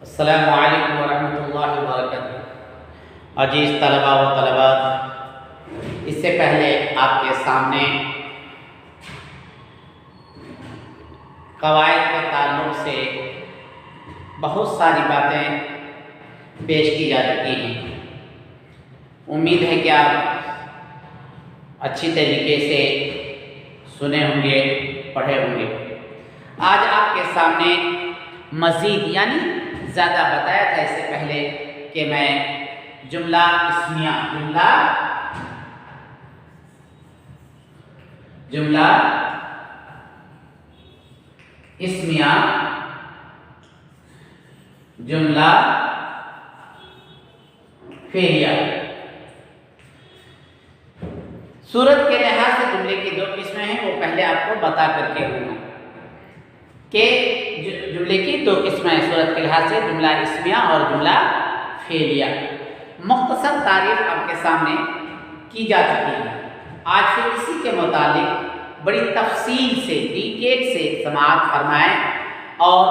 السلام علیکم ورحمۃ اللہ وبرکاتہ۔ عزیز طلباء و طلبات، اس سے پہلے آپ کے سامنے قواعد کے تعلق سے بہت ساری باتیں پیش کی جا چکی ہیں۔ امید ہے کہ آپ اچھی طریقے سے سنے ہوں گے، پڑھے ہوں گے۔ آج آپ کے سامنے مزید زیادہ بتایا تھا اس سے پہلے کہ میں جملہ اسمیہ جملہ فعلیہ صورت کے لحاظ سے جملے کی دو قسمیں ہیں، وہ پہلے آپ کو بتا کر کے ہوں کہ جملے کی دو قسمیں ہیں صورت کے لحاظ سے، جملہ اسمیہ اور جملہ فعلیہ۔ مختصر تعریف آپ کے سامنے کی جا چکی ہے۔ آج پھر اسی کے متعلق بڑی تفصیل سے، ڈیٹیل سے سماعت فرمائیں اور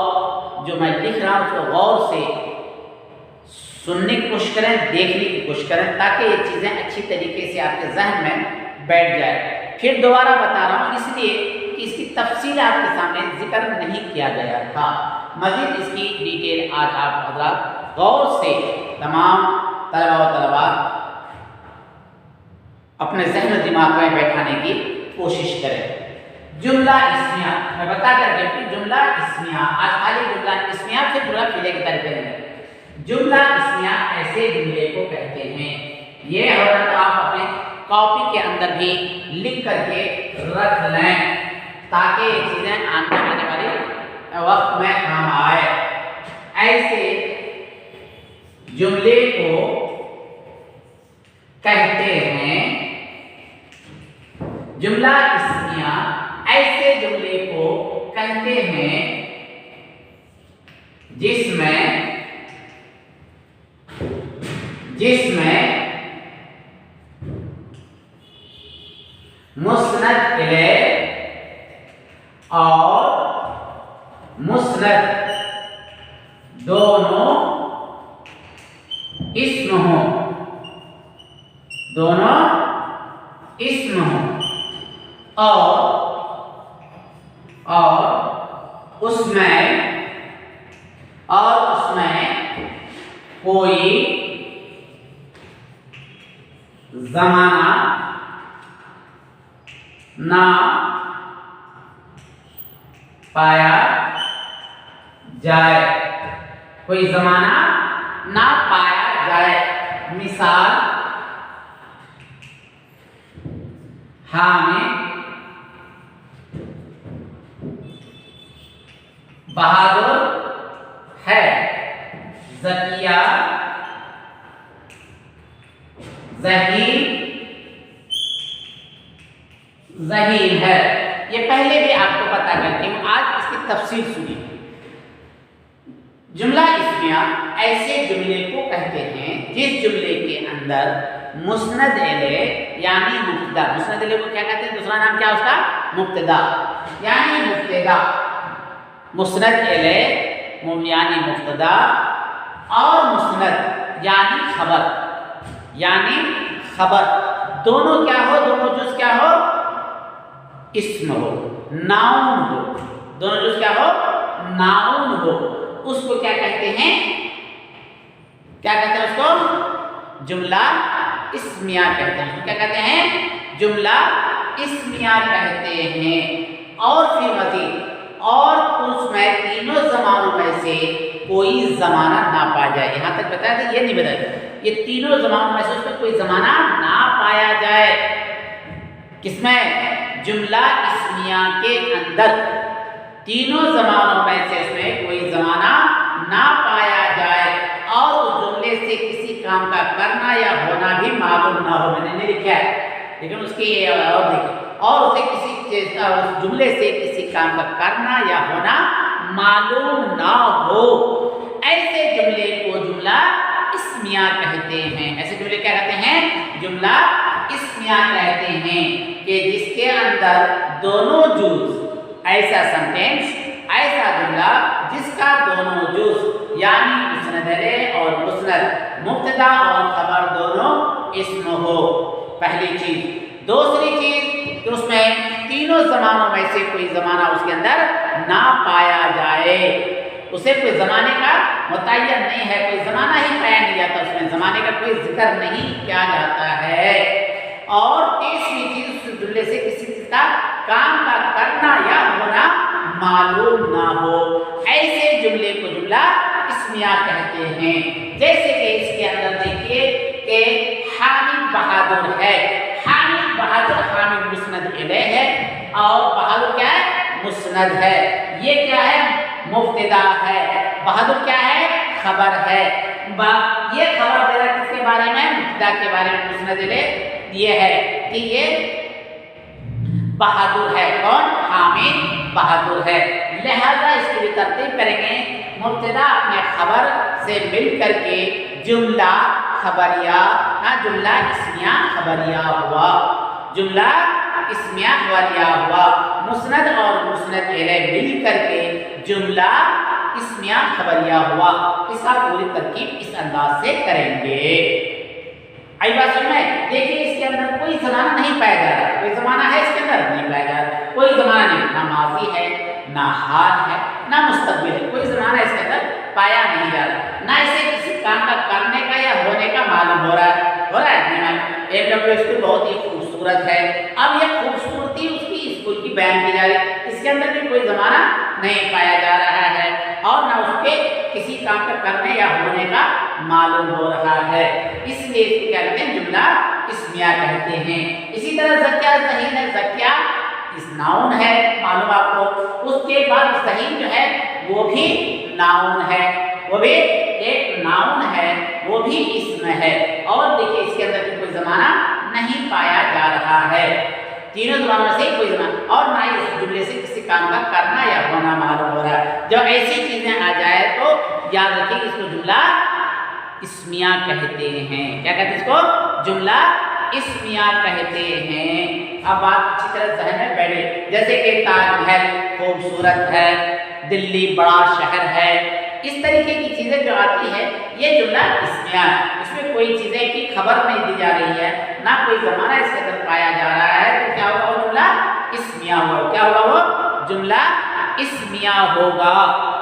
جو میں لکھ رہا ہوں اس کو غور سے سننے کی کوشش کریں، دیکھنے کی کوشش کریں، تاکہ یہ چیزیں اچھی طریقے سے آپ کے ذہن میں بیٹھ جائے۔ پھر دوبارہ بتا رہا ہوں اس لیے کہ اس کی تفصیل آپ کے سامنے ذکر نہیں کیا گیا تھا۔ مزید اس کی ڈیٹیل آج آپ حضرات غور سے تمام طلباء و طلبات اپنے ذہن و دماغ میں بیٹھانے کی کوشش کریں۔ جملہ اسمیہ میں بتا کر کے کہ جملہ اسمیہ، آج خالی جملہ اسمیہ پھر جملہ فعلیہ کی طرف کریں گے۔ جملہ اسمیہ ایسے جملے کو کہتے ہیں، یہ حضرت آپ اپنے کاپی کے اندر بھی لکھ کر کے رکھ لیں تاکہ یہ چیزیں آنے والے وقت میں کام آئے۔ ایسے جملے کو کہتے ہیں جملہ اسمیہ، ایسے جملے کو کہتے ہیں جس میں مسند الیہ اور مسند دونوں اسم ہوں اور اس میں کوئی زمانہ نہ پایا جائے، کوئی زمانہ نہ پایا جائے۔ مثال، حامد بہادر ہے، زکیہ ذہین ہے۔ یہ پہلے بھی آپ کو بتا کر کے آج اس کی تفصیل سنی۔ جملہ اسمیہ ایسے جملے کو کہتے ہیں جس جملے کے اندر مسند الیہ یعنی مبتدا، مسند الیہ کو کیا کہتے ہیں؟ دوسرا نام کیا اس کا؟ مبتدا، یعنی مبتدا، مسند الیہ یعنی مبتدا اور مسند یعنی خبر دونوں کیا ہو؟ دونوں جز کیا ہو؟ اسم ہو، ناؤن ہو، دونوں جز کیا ہو؟ ناؤن ہو۔ اس کو کیا کہتے ہیں؟ اس کو جملہ اسمیہ کہتے ہیں۔ کیا کہتے ہیں؟ جملہ اسمیہ کہتے ہیں۔ اور پھر مزید اس میں تینوں زمانوں میں سے کوئی زمانہ نہ پایا جائے۔ یہاں تک بتایا تھا، یہ نہیں بتایا، یہ تینوں زمانوں میں سے اس میں کوئی زمانہ نہ پایا جائے۔ کس میں؟ جملہ اسمیہ کے اندر تینوں زمانوں میں سے اس میں کوئی زمانہ نہ پایا جائے اور اس جملے سے کسی کام کا کرنا یا ہونا بھی معلوم نہ ہو۔ میں نے نہیں لکھا ہے لیکن اس کی اور دیکھیں، اور اسے اس جملے سے کسی کام کا کرنا یا ہونا معلوم نہ ہو، ایسے جملے کو جملہ اسمیہ کہتے ہیں۔ ایسے جملے کیا کہتے ہیں؟ جملہ اسمیہ کہتے ہیں کہ جس کے اندر دونوں جز، ایسا سنٹینس، ایسا جملہ جس کا دونوں جز یعنی مسند اور مسند مبتدا اور خبر دونوں اسم ہو، پہلی چیز۔ دوسری چیز کہ اس میں تینوں زمانوں میں سے کوئی زمانہ اس کے اندر نہ پایا جائے، اسے کوئی زمانے کا متعین نہیں ہے، کوئی زمانہ ہی پایا نہیں جاتا، اس میں زمانے کا کوئی ذکر نہیں کیا جاتا ہے۔ اور تیسری چیز اس جملے سے کسی چیز کا کام کا کرنا یا ہونا معلوم نہ ہو، ایسے جملے کو جملہ اسمیہ کہتے ہیں۔ جیسے کہ اس کے اندر دیکھیے کہ حامد بہادر ہے، حامد بہادر، حامد مسند الیہ ہے اور بہادر کیا ہے؟ مسند ہے۔ یہ کیا ہے؟ مبتدا ہے، بہادر کیا ہے؟ خبر ہے۔ یہ خبر دے رہا کس کے بارے میں؟ مبتدا کے بارے میں، مسند الیہ یہ ہے کہ یہ بہادر ہے، کون؟ حامد بہادر ہے۔ لہذا اس کی بھی ترتیب کریں گے، مبتدا اپنے خبر سے مل کر کے جملہ خبریہ، جملہ اسمیہ خبریہ ہوا، جملہ اسمیہ خبریہ ہوا، مسند اور مسند الیہ مل کر کے جملہ اسمیہ خبریہ ہوا۔ اس کا پوری ترکیب اس انداز سے کریں گے۔ آئی بات سمجھ میں؟ دیکھیے اس کے اندر کوئی زمانہ نہیں پایا جا رہا، کوئی زمانہ ہے اس کے اندر نہیں پایا جا رہا، کوئی زمانہ نہیں، نہ ماضی ہے، نہ حال ہے، نہ مستقبل ہے، کوئی زمانہ اس کے اندر پایا نہیں جا رہا، نہ اسے کسی کام کا کرنے کا یا ہونے کا معلوم ہو رہا ہے، ایم ڈبلیو اسکول بہت ہی خوبصورت ہے۔ اب یہ خوبصورتی اس کی اسکول کی بیان کی جا رہی ہے، اس کے اندر بھی کوئی زمانہ نہیں پایا جا رہا ہے اور نہ اس کے کسی کام کا کرنے یا ہونے کا معلوم ہو رہا ہے، اس لیے اس کو کیا کہتے ہیں؟ جملہ اسمیہ کہتے ہیں۔ اسی طرح زکیہ ذہین ہے، زکیہ اس ناؤن ہے، معلوم آپ کو، اس کے بعد ذہین جو ہے وہ بھی ناؤن ہے، وہ بھی ایک ناؤن ہے، وہ بھی اسم ہے، اور دیکھیے اس کے اندر بھی کوئی زمانہ نہیں پایا جا رہا ہے، تینوں زمانوں سے کوئی زمانہ، اور نہ ہی اس جملے سے کسی کام کا کرنا یا ہونا معلوم ہو رہا ہے۔ جب ایسی چیزیں آ جائے تو یاد رکھیں اس کو جملہ اسمیہ کہتے ہیں۔ کیا کہتے ہیں اس کو؟ جملہ اسمیہ کہتے ہیں۔ اب آپ اچھی طرح ذہن میں بیٹھے، جیسے کہ تاج محل خوبصورت ہے، دلی بڑا شہر ہے، اس طریقے کی چیزیں جو آتی ہے یہ جملہ اسمیہ ہے، اس میں کوئی چیزیں کی خبر نہیں دی جا رہی ہے، نہ کوئی زمانہ اس کے اندر پایا جا رہا ہے، تو کیا ہوگا؟ وہ جملہ اسمیہ ہوگا۔ کیا ہوگا؟ وہ جملہ اسمیہ ہوگا۔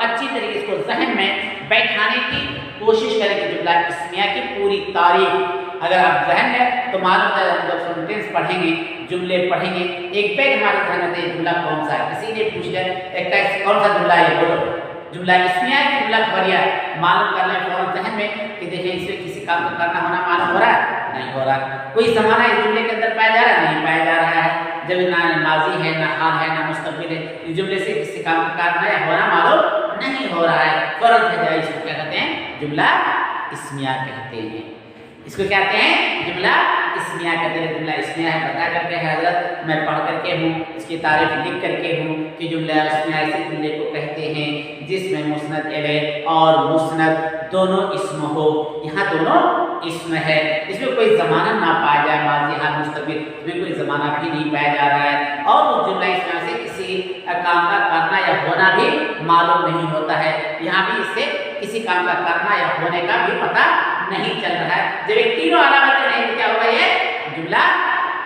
اچھی طریقے اس کو ذہن میں بیٹھانے کی کوشش کریں کہ جملہ اسمیہ کی پوری تعریف اگر آپ ذہن میں تو معلوم ہے، ہم جب سینٹینس پڑھیں گے، جملے پڑھیں گے، ایک بیگ ہمارے ذہن میں یہ جملہ کون سا ہے، کسی نے پوچھ لیا ایک کون سا جملہ ہے، بولو جملہ اسمیہ ہے کہ جملہ خبریہ ہے، معلوم کر لیں فوراً ذہن میں کہ دیکھیں اس میں کسی کام کا کرنا ہونا معلوم ہو رہا ہے، نہیں ہو رہا، کوئی زمانہ اس جملے کے اندر پایا جا رہا ہے، نہیں پایا جا رہا ہے، جب نہ ماضی ہے، نہ حال ہے، نہ مستقبل ہے، اس جملے سے کسی کام کا کرنا یا ہونا معلوم نہیں ہو رہا ہے، فوراً اس کو کیا کہتے ہیں؟ جملہ اسمیہ کہتے ہیں۔ اس کو کہتے ہیں جملہ اسمیہ کہتے ہیں۔ جملہ اسمیہ ہے بتا کر کے حضرت میں پڑھ کر کے ہوں، اس کی تعریف لکھ کر کے ہوں کہ جملہ اسمیہ اسی جملے کو کہتے ہیں جس میں مسند الیہ اور مسند دونوں اسم ہو، یہاں دونوں اسم ہے، اس میں کوئی زمانہ نہ پایا جائے، ماضی حال مستقبل، اس میں کوئی زمانہ بھی نہیں پایا جا رہا ہے، اور اس جملہ اسمیہ سے کسی کام کا کرنا یا ہونا بھی معلوم نہیں ہوتا ہے، یہاں بھی اس سے کسی کام کا کرنا یا ہونے کا بھی پتہ نہیں چل رہا ہے۔ جب یہ تینوں علامتیں نہیں تو کیا ہوگا؟ یہ جملہ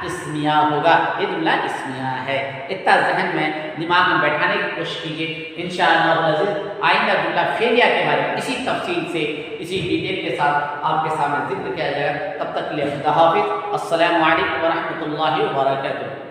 اسمیہ ہوگا، یہ جملہ اسمیہ ہے۔ اتنا ذہن میں دماغ میں بیٹھانے کی کوشش کیجیے، انشاءاللہ العزیز آئندہ جملہ فعلیہ کے بارے میں اسی تفصیل سے، اسی ڈیٹیل کے ساتھ آپ کے سامنے ذکر کیا جائے گا۔ تب تک کے لیے خدا حافظ، السلام علیکم ورحمۃ اللہ وبرکاتہ۔